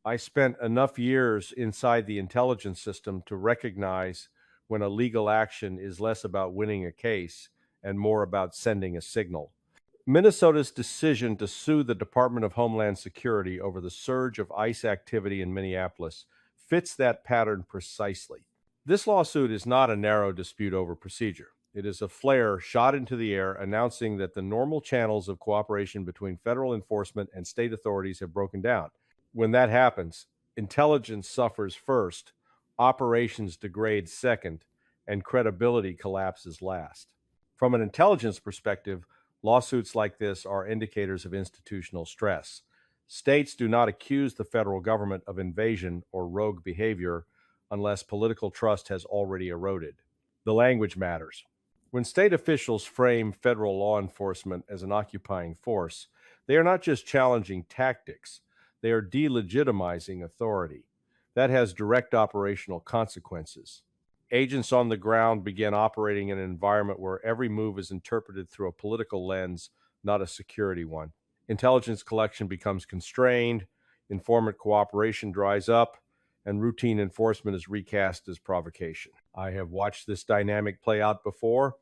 I spent enough years inside the intelligence system to recognize when a legal action is less about winning a case and more about sending a signal. Minnesota's decision to sue the Department of Homeland Security over the surge of ICE activity in Minneapolis fits that pattern precisely. This lawsuit is not a narrow dispute over procedure. It is a flare shot into the air announcing that the normal channels of cooperation between federal enforcement and state authorities have broken down. When that happens, intelligence suffers first, operations degrade second, and credibility collapses last. From an intelligence perspective, lawsuits like this are indicators of institutional stress. States do not accuse the federal government of invasion or rogue behavior unless political trust has already eroded. The language matters. When state officials frame federal law enforcement as an occupying force, they are not just challenging tactics, they are delegitimizing authority. That has direct operational consequences. Agents on the ground begin operating in an environment where every move is interpreted through a political lens, not a security one. Intelligence collection becomes constrained, informant cooperation dries up, and routine enforcement is recast as provocation. I have watched this dynamic play out before.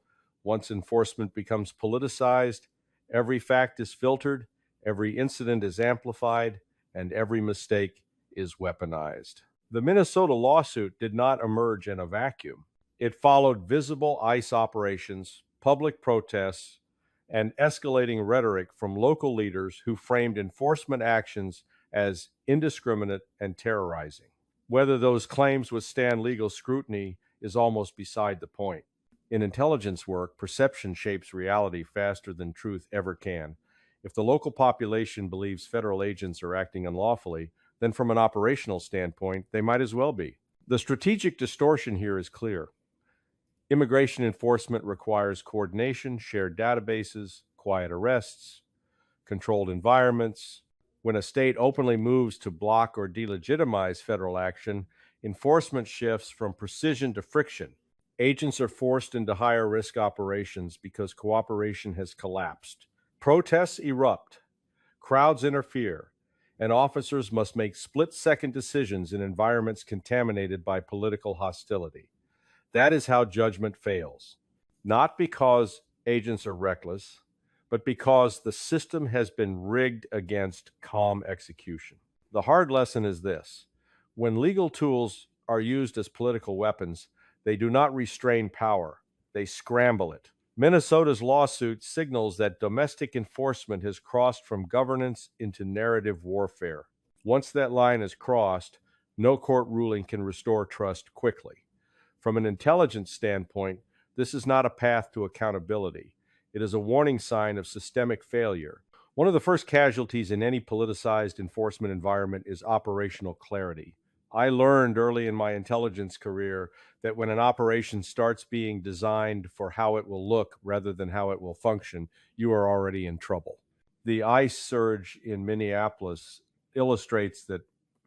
Once enforcement becomes politicized, every fact is filtered, every incident is amplified, and every mistake is weaponized. The Minnesota lawsuit did not emerge in a vacuum. It followed visible ICE operations, public protests, and escalating rhetoric from local leaders who framed enforcement actions as indiscriminate and terrorizing. Whether those claims withstand legal scrutiny is almost beside the point. In intelligence work, perception shapes reality faster than truth ever can. If the local population believes federal agents are acting unlawfully, then from an operational standpoint, they might as well be. The strategic distortion here is clear. Immigration enforcement requires coordination, shared databases, quiet arrests, controlled environments. When a state openly moves to block or delegitimize federal action, enforcement shifts from precision to friction. Agents are forced into higher risk operations because cooperation has collapsed. Protests erupt, crowds interfere, and officers must make split-second decisions in environments contaminated by political hostility. That is how judgment fails. Not because agents are reckless, but because the system has been rigged against calm execution. The hard lesson is this: when legal tools are used as political weapons, they do not restrain power, they scramble it. Minnesota's lawsuit signals that domestic enforcement has crossed from governance into narrative warfare. Once that line is crossed, no court ruling can restore trust quickly. From an intelligence standpoint, this is not a path to accountability. It is a warning sign of systemic failure. One of the first casualties in any politicized enforcement environment is operational clarity. I learned early in my intelligence career that when an operation starts being designed for how it will look rather than how it will function, you are already in trouble. The ICE surge in Minneapolis illustrates that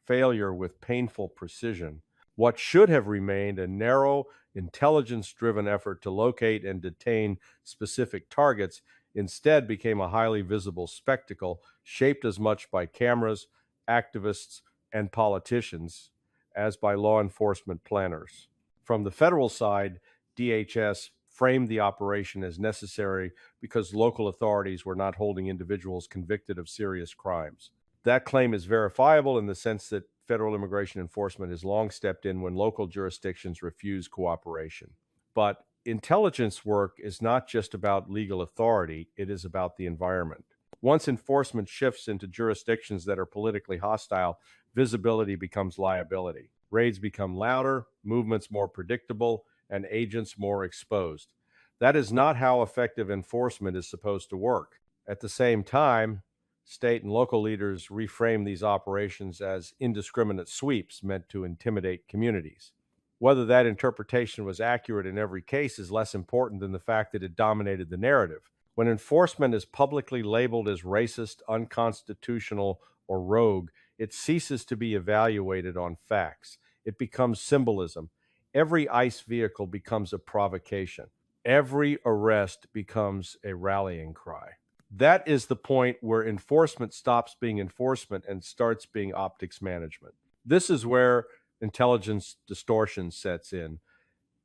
failure with painful precision. What should have remained a narrow, intelligence-driven effort to locate and detain specific targets instead became a highly visible spectacle shaped as much by cameras, activists, and politicians as by law enforcement planners. From the federal side, DHS framed the operation as necessary because local authorities were not holding individuals convicted of serious crimes. That claim is verifiable in the sense that federal immigration enforcement has long stepped in when local jurisdictions refuse cooperation. But intelligence work is not just about legal authority, it is about the environment. Once enforcement shifts into jurisdictions that are politically hostile, visibility becomes liability. Raids become louder, movements more predictable, and agents more exposed. That is not how effective enforcement is supposed to work. At the same time, state and local leaders reframe these operations as indiscriminate sweeps meant to intimidate communities. Whether that interpretation was accurate in every case is less important than the fact that it dominated the narrative. When enforcement is publicly labeled as racist, unconstitutional, or rogue, it ceases to be evaluated on facts. It becomes symbolism. Every ICE vehicle becomes a provocation. Every arrest becomes a rallying cry. That is the point where enforcement stops being enforcement and starts being optics management. This is where intelligence distortion sets in.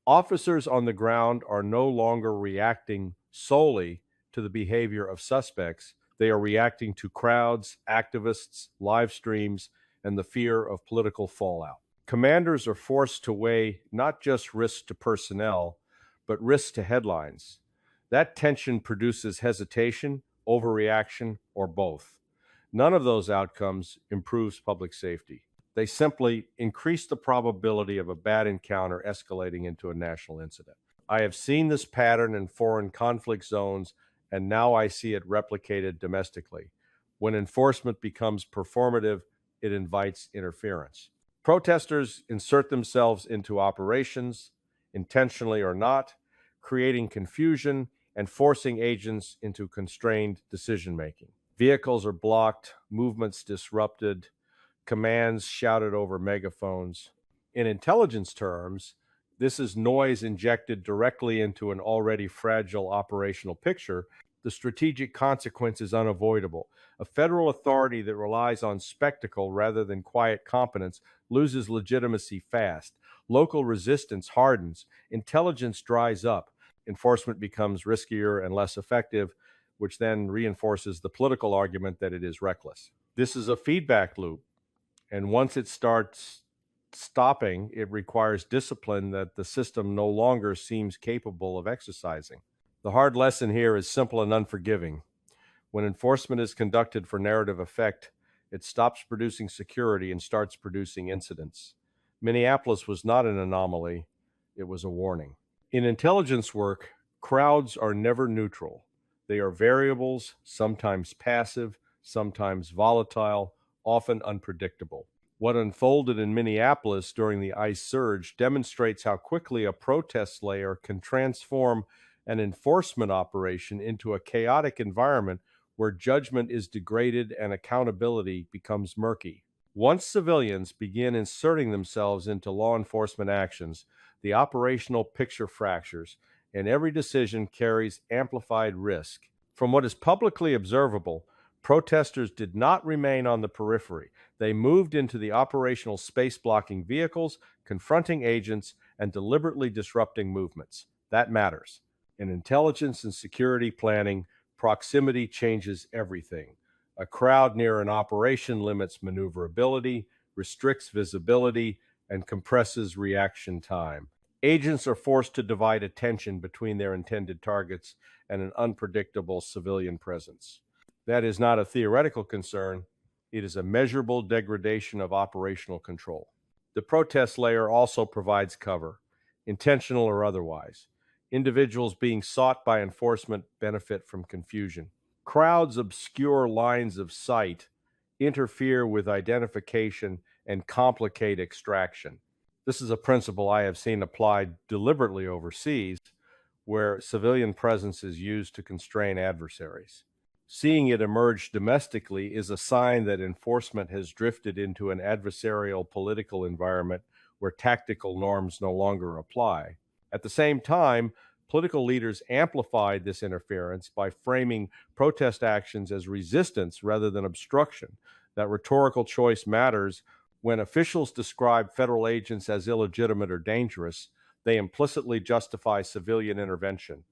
Officers on the ground are no longer reacting solely to the behavior of suspects. They are reacting to crowds, activists, live streams, and the fear of political fallout. Commanders are forced to weigh not just risks to personnel, but risks to headlines. That tension produces hesitation, overreaction, or both. None of those outcomes improves public safety. They simply increase the probability of a bad encounter escalating into a national incident. I have seen this pattern in foreign conflict zones, and now I see it replicated domestically. When enforcement becomes performative, it invites interference. Protesters insert themselves into operations, intentionally or not, creating confusion and forcing agents into constrained decision making. Vehicles are blocked, movements disrupted, commands shouted over megaphones. In intelligence terms, this is noise injected directly into an already fragile operational picture. The strategic consequence is unavoidable. A federal authority that relies on spectacle rather than quiet competence loses legitimacy fast. Local resistance hardens. Intelligence dries up. Enforcement becomes riskier and less effective, which then reinforces the political argument that it is reckless. This is a feedback loop. And once it starts stopping, it requires discipline that the system no longer seems capable of exercising. The hard lesson here is simple and unforgiving. When enforcement is conducted for narrative effect, it stops producing security and starts producing incidents. Minneapolis was not an anomaly, it was a warning. In intelligence work, crowds are never neutral. They are variables, sometimes passive, sometimes volatile, often unpredictable. What unfolded in Minneapolis during the ICE surge demonstrates how quickly a protest layer can transform an enforcement operation into a chaotic environment where judgment is degraded and accountability becomes murky. Once civilians begin inserting themselves into law enforcement actions, the operational picture fractures, and every decision carries amplified risk. From what is publicly observable, protesters did not remain on the periphery. They moved into the operational space-blocking vehicles, confronting agents, and deliberately disrupting movements. That matters. In intelligence and security planning, proximity changes everything. A crowd near an operation limits maneuverability, restricts visibility, and compresses reaction time. Agents are forced to divide attention between their intended targets and an unpredictable civilian presence. That is not a theoretical concern, it is a measurable degradation of operational control. The protest layer also provides cover, intentional or otherwise. Individuals being sought by enforcement benefit from confusion. Crowds obscure lines of sight, interfere with identification, and complicate extraction. This is a principle I have seen applied deliberately overseas, where civilian presence is used to constrain adversaries. Seeing it emerge domestically is a sign that enforcement has drifted into an adversarial political environment where tactical norms no longer apply. At the same time, political leaders amplified this interference by framing protest actions as resistance rather than obstruction. That rhetorical choice matters. When officials describe federal agents as illegitimate or dangerous, they implicitly justify civilian intervention.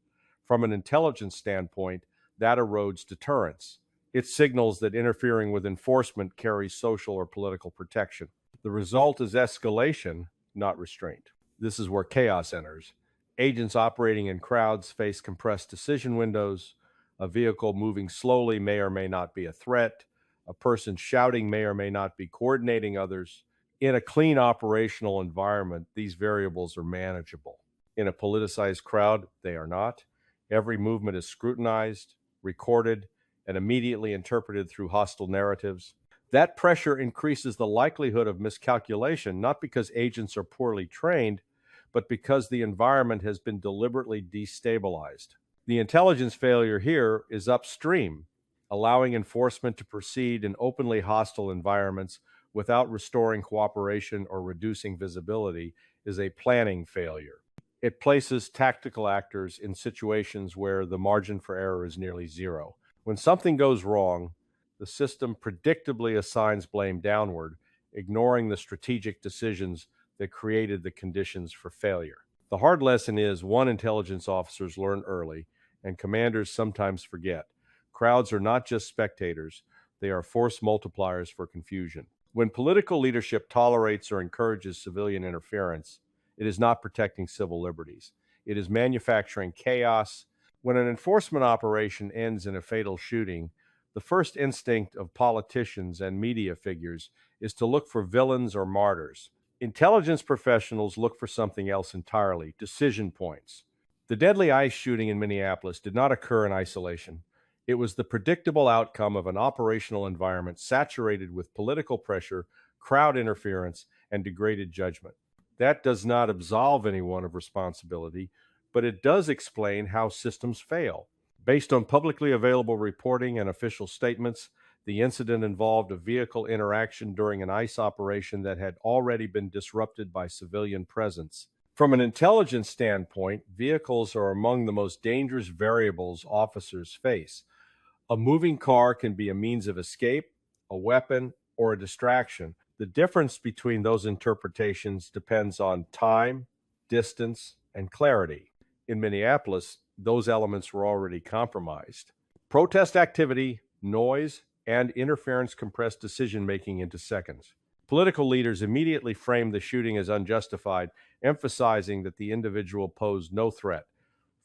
From an intelligence standpoint, that erodes deterrence. It signals that interfering with enforcement carries social or political protection. The result is escalation, not restraint. This is where chaos enters. Agents operating in crowds face compressed decision windows. A vehicle moving slowly may or may not be a threat. A person shouting may or may not be coordinating others. In a clean operational environment, these variables are manageable. In a politicized crowd, they are not. Every movement is scrutinized, recorded, and immediately interpreted through hostile narratives. That pressure increases the likelihood of miscalculation, not because agents are poorly trained, but because the environment has been deliberately destabilized. The intelligence failure here is upstream. Allowing enforcement to proceed in openly hostile environments without restoring cooperation or reducing visibility is a planning failure. It places tactical actors in situations where the margin for error is nearly zero. When something goes wrong, the system predictably assigns blame downward, ignoring the strategic decisions that created the conditions for failure. The hard lesson is one, intelligence officers learn early, and commanders sometimes forget. Crowds are not just spectators, they are force multipliers for confusion. When political leadership tolerates or encourages civilian interference, it is not protecting civil liberties. It is manufacturing chaos. When an enforcement operation ends in a fatal shooting, the first instinct of politicians and media figures is to look for villains or martyrs. Intelligence professionals look for something else entirely: decision points. The deadly ICE shooting in Minneapolis did not occur in isolation. It was the predictable outcome of an operational environment saturated with political pressure, crowd interference, and degraded judgment. That does not absolve anyone of responsibility, but it does explain how systems fail. Based on publicly available reporting and official statements, the incident involved a vehicle interaction during an ICE operation that had already been disrupted by civilian presence. From an intelligence standpoint, vehicles are among the most dangerous variables officers face. A moving car can be a means of escape, a weapon, or a distraction. The difference between those interpretations depends on time, distance, and clarity. In Minneapolis, those elements were already compromised. Protest activity, noise, and interference compressed decision-making into seconds. Political leaders immediately framed the shooting as unjustified, emphasizing that the individual posed no threat.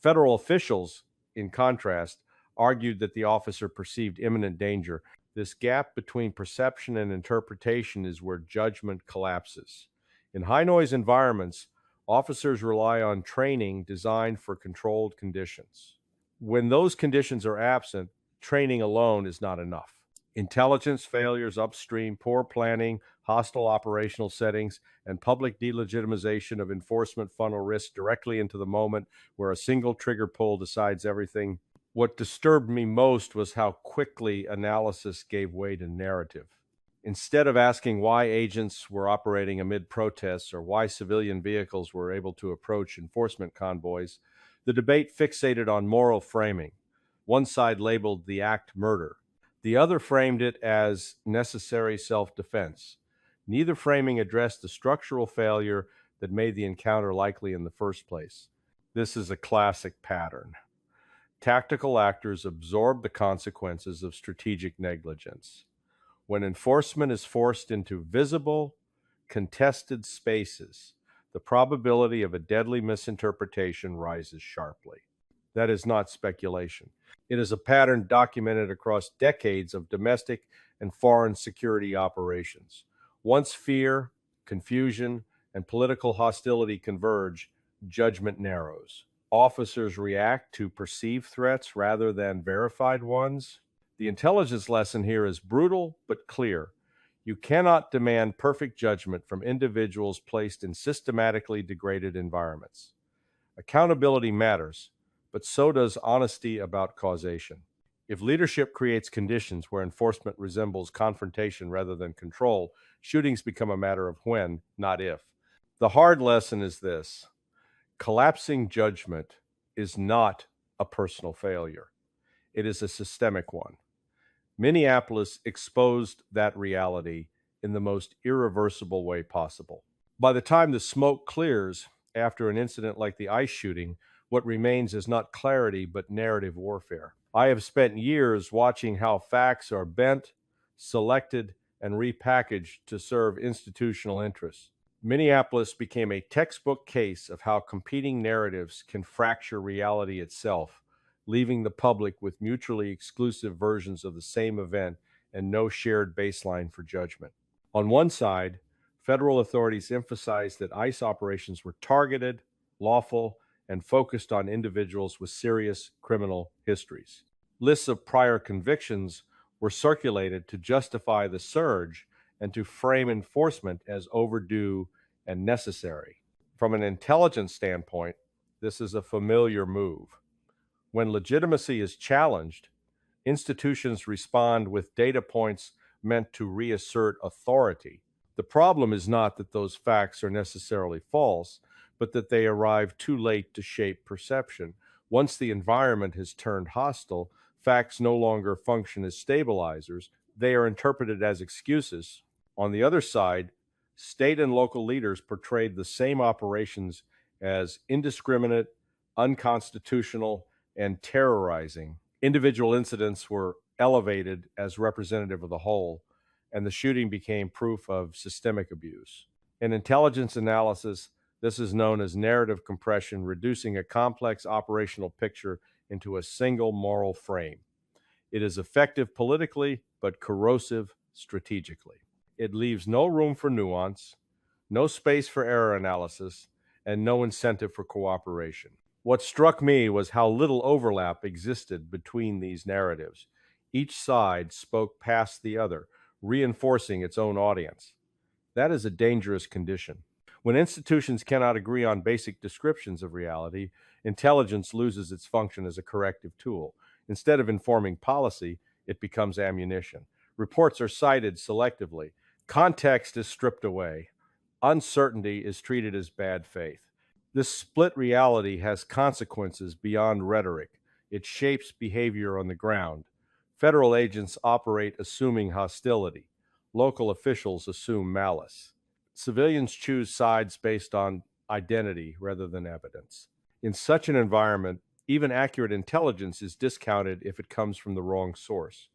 Federal officials, in contrast, argued that the officer perceived imminent danger. This gap between perception and interpretation is where judgment collapses. In high-noise environments, officers rely on training designed for controlled conditions. When those conditions are absent, training alone is not enough. Intelligence failures upstream, poor planning, hostile operational settings, and public delegitimization of enforcement funnel risk directly into the moment where a single trigger pull decides everything. What disturbed me most was how quickly analysis gave way to narrative. Instead of asking why agents were operating amid protests or why civilian vehicles were able to approach enforcement convoys, the debate fixated on moral framing. One side labeled the act murder. The other framed it as necessary self-defense. Neither framing addressed the structural failure that made the encounter likely in the first place. This is a classic pattern. Tactical actors absorb the consequences of strategic negligence. When enforcement is forced into visible, contested spaces, the probability of a deadly misinterpretation rises sharply. That is not speculation. It is a pattern documented across decades of domestic and foreign security operations. Once fear, confusion, and political hostility converge, judgment narrows. Officers react to perceived threats rather than verified ones. The intelligence lesson here is brutal but clear. You cannot demand perfect judgment from individuals placed in systematically degraded environments. Accountability matters, but so does honesty about causation. If leadership creates conditions where enforcement resembles confrontation rather than control, shootings become a matter of when, not if. The hard lesson is this: collapsing judgment is not a personal failure. It is a systemic one. Minneapolis exposed that reality in the most irreversible way possible. By the time the smoke clears after an incident like the ICE shooting, what remains is not clarity but narrative warfare. I have spent years watching how facts are bent, selected, and repackaged to serve institutional interests. Minneapolis became a textbook case of how competing narratives can fracture reality itself, leaving the public with mutually exclusive versions of the same event and no shared baseline for judgment. On one side, federal authorities emphasized that ICE operations were targeted, lawful, and focused on individuals with serious criminal histories. Lists of prior convictions were circulated to justify the surge and to frame enforcement as overdue and necessary. From an intelligence standpoint, this is a familiar move. When legitimacy is challenged, institutions respond with data points meant to reassert authority. The problem is not that those facts are necessarily false, but that they arrive too late to shape perception. Once the environment has turned hostile, facts no longer function as stabilizers, they are interpreted as excuses. On the other side, state and local leaders portrayed the same operations as indiscriminate, unconstitutional, and terrorizing. Individual incidents were elevated as representative of the whole, and the shooting became proof of systemic abuse. In intelligence analysis, this is known as narrative compression, reducing a complex operational picture into a single moral frame. It is effective politically, but corrosive strategically. It leaves no room for nuance, no space for error analysis, and no incentive for cooperation. What struck me was how little overlap existed between these narratives. Each side spoke past the other, reinforcing its own audience. That is a dangerous condition. When institutions cannot agree on basic descriptions of reality, intelligence loses its function as a corrective tool. Instead of informing policy, it becomes ammunition. Reports are cited selectively. Context is stripped away. Uncertainty is treated as bad faith. This split reality has consequences beyond rhetoric. It shapes behavior on the ground. Federal agents operate assuming hostility. Local officials assume malice. Civilians choose sides based on identity rather than evidence. In such an environment, even accurate intelligence is discounted if it comes from the wrong source.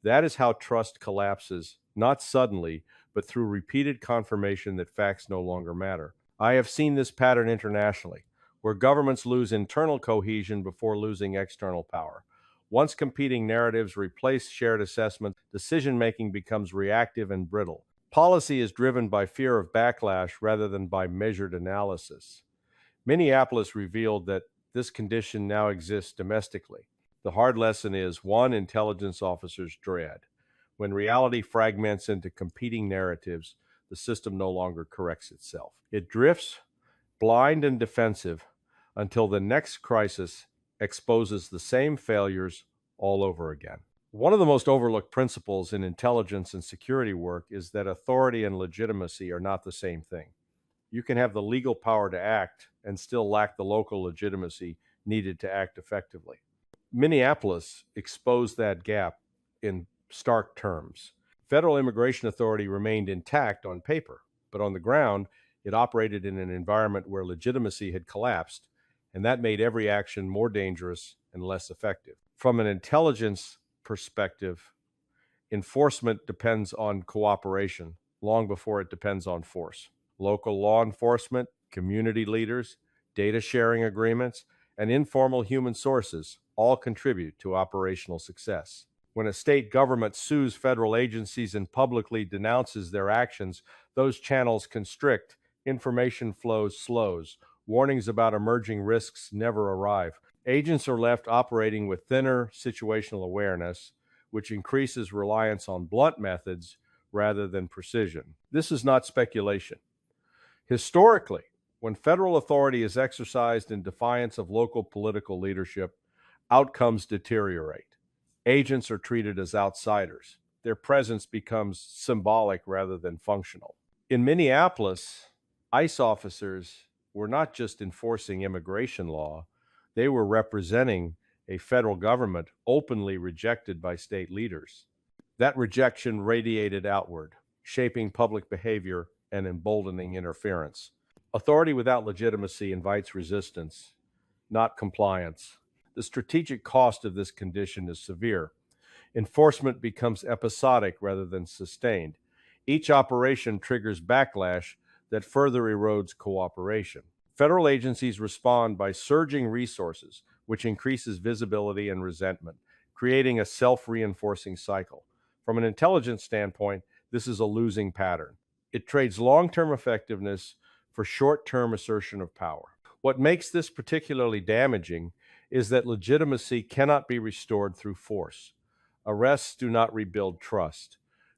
That is how trust collapses, not suddenly, but through repeated confirmation that facts no longer matter. I have seen this pattern internationally, where governments lose internal cohesion before losing external power. Once competing narratives replace shared assessment, decision-making becomes reactive and brittle. Policy is driven by fear of backlash rather than by measured analysis. Minneapolis revealed that this condition now exists domestically. The hard lesson is one intelligence officer's dread. When reality fragments into competing narratives, the system no longer corrects itself. It drifts, blind and defensive, until the next crisis exposes the same failures all over again. One of the most overlooked principles in intelligence and security work is that authority and legitimacy are not the same thing. You can have the legal power to act and still lack the local legitimacy needed to act effectively. Minneapolis exposed that gap in stark terms. Federal immigration authority remained intact on paper, but on the ground, it operated in an environment where legitimacy had collapsed, and that made every action more dangerous and less effective. From an intelligence perspective, enforcement depends on cooperation long before it depends on force. Local law enforcement, community leaders, data sharing agreements, and informal human sources all contribute to operational success. When a state government sues federal agencies and publicly denounces their actions, those channels constrict, information flow slows, warnings about emerging risks never arrive. Agents are left operating with thinner situational awareness, which increases reliance on blunt methods rather than precision. This is not speculation. Historically, when federal authority is exercised in defiance of local political leadership, outcomes deteriorate. Agents are treated as outsiders. Their presence becomes symbolic rather than functional. In Minneapolis, ICE officers were not just enforcing immigration law, they were representing a federal government openly rejected by state leaders. That rejection radiated outward, shaping public behavior and emboldening interference. Authority without legitimacy invites resistance, not compliance. The strategic cost of this condition is severe. Enforcement becomes episodic rather than sustained. Each operation triggers backlash that further erodes cooperation. Federal agencies respond by surging resources, which increases visibility and resentment, creating a self-reinforcing cycle. From an intelligence standpoint, this is a losing pattern. It trades long-term effectiveness for short-term assertion of power. What makes this particularly damaging is that legitimacy cannot be restored through force. Arrests do not rebuild trust.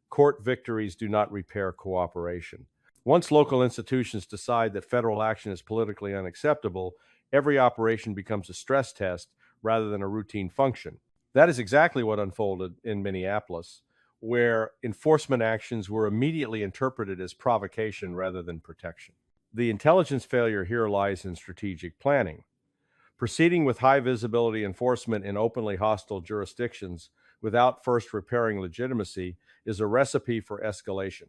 Court victories do not repair cooperation. Once local institutions decide that federal action is politically unacceptable, every operation becomes a stress test rather than a routine function. That is exactly what unfolded in Minneapolis, where enforcement actions were immediately interpreted as provocation rather than protection. The intelligence failure here lies in strategic planning. Proceeding with high visibility enforcement in openly hostile jurisdictions without first repairing legitimacy is a recipe for escalation.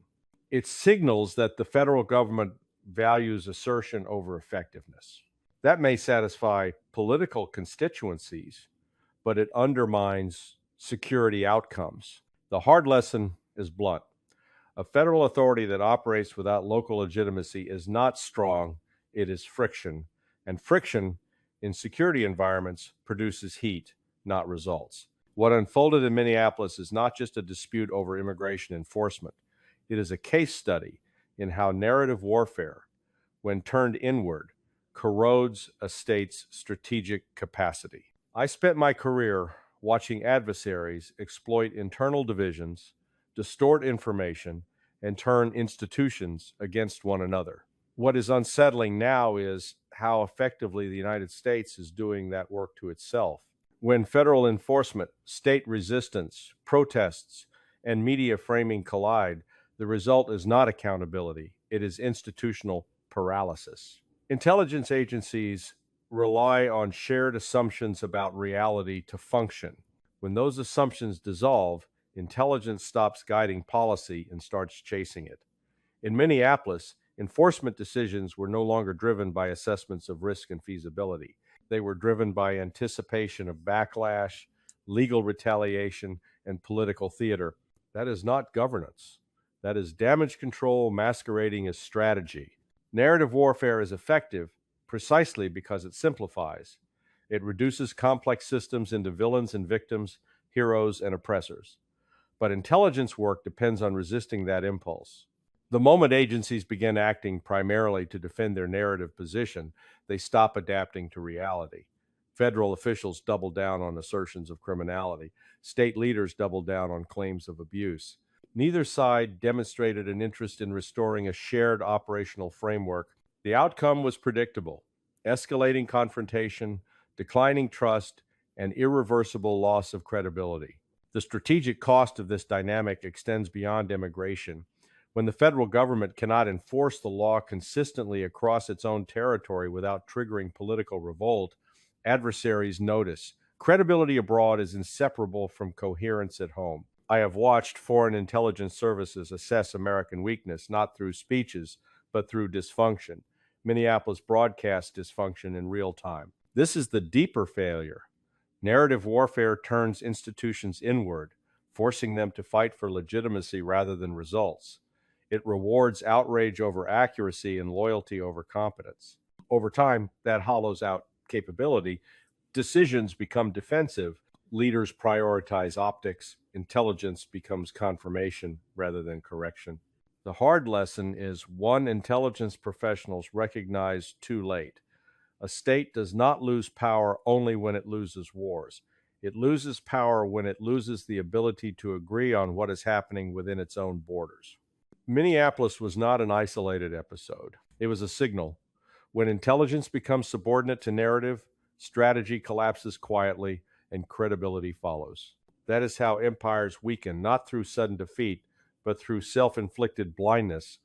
It signals that the federal government values assertion over effectiveness. That may satisfy political constituencies, but it undermines security outcomes. The hard lesson is blunt. A federal authority that operates without local legitimacy is not strong, it is friction. And friction in security environments produces heat, not results. What unfolded in Minneapolis is not just a dispute over immigration enforcement. It is a case study in how narrative warfare, when turned inward, corrodes a state's strategic capacity. I spent my career watching adversaries exploit internal divisions, distort information, and turn institutions against one another. What is unsettling now is how effectively the United States is doing that work to itself. When federal enforcement, state resistance, protests, and media framing collide, the result is not accountability, it is institutional paralysis. Intelligence agencies rely on shared assumptions about reality to function. When those assumptions dissolve, intelligence stops guiding policy and starts chasing it. In Minneapolis, enforcement decisions were no longer driven by assessments of risk and feasibility. They were driven by anticipation of backlash, legal retaliation, and political theater. That is not governance. That is damage control masquerading as strategy. Narrative warfare is effective precisely because it simplifies. It reduces complex systems into villains and victims, heroes and oppressors. But intelligence work depends on resisting that impulse. The moment agencies begin acting primarily to defend their narrative position, they stop adapting to reality. Federal officials double down on assertions of criminality. State leaders double down on claims of abuse. Neither side demonstrated an interest in restoring a shared operational framework. The outcome was predictable: escalating confrontation, declining trust, and irreversible loss of credibility. The strategic cost of this dynamic extends beyond immigration. When the federal government cannot enforce the law consistently across its own territory without triggering political revolt, adversaries notice. Credibility abroad is inseparable from coherence at home. I have watched foreign intelligence services assess American weakness not through speeches, but through dysfunction. Minneapolis broadcast dysfunction in real time. This is the deeper failure. Narrative warfare turns institutions inward, forcing them to fight for legitimacy rather than results. It rewards outrage over accuracy and loyalty over competence. Over time, that hollows out capability. Decisions become defensive. Leaders prioritize optics. Intelligence becomes confirmation rather than correction. The hard lesson is one intelligence professionals recognize too late. A state does not lose power only when it loses wars. It loses power when it loses the ability to agree on what is happening within its own borders. Minneapolis was not an isolated episode. It was a signal. When intelligence becomes subordinate to narrative, strategy collapses quietly and credibility follows. That is how empires weaken, not through sudden defeat, but through self-inflicted blindness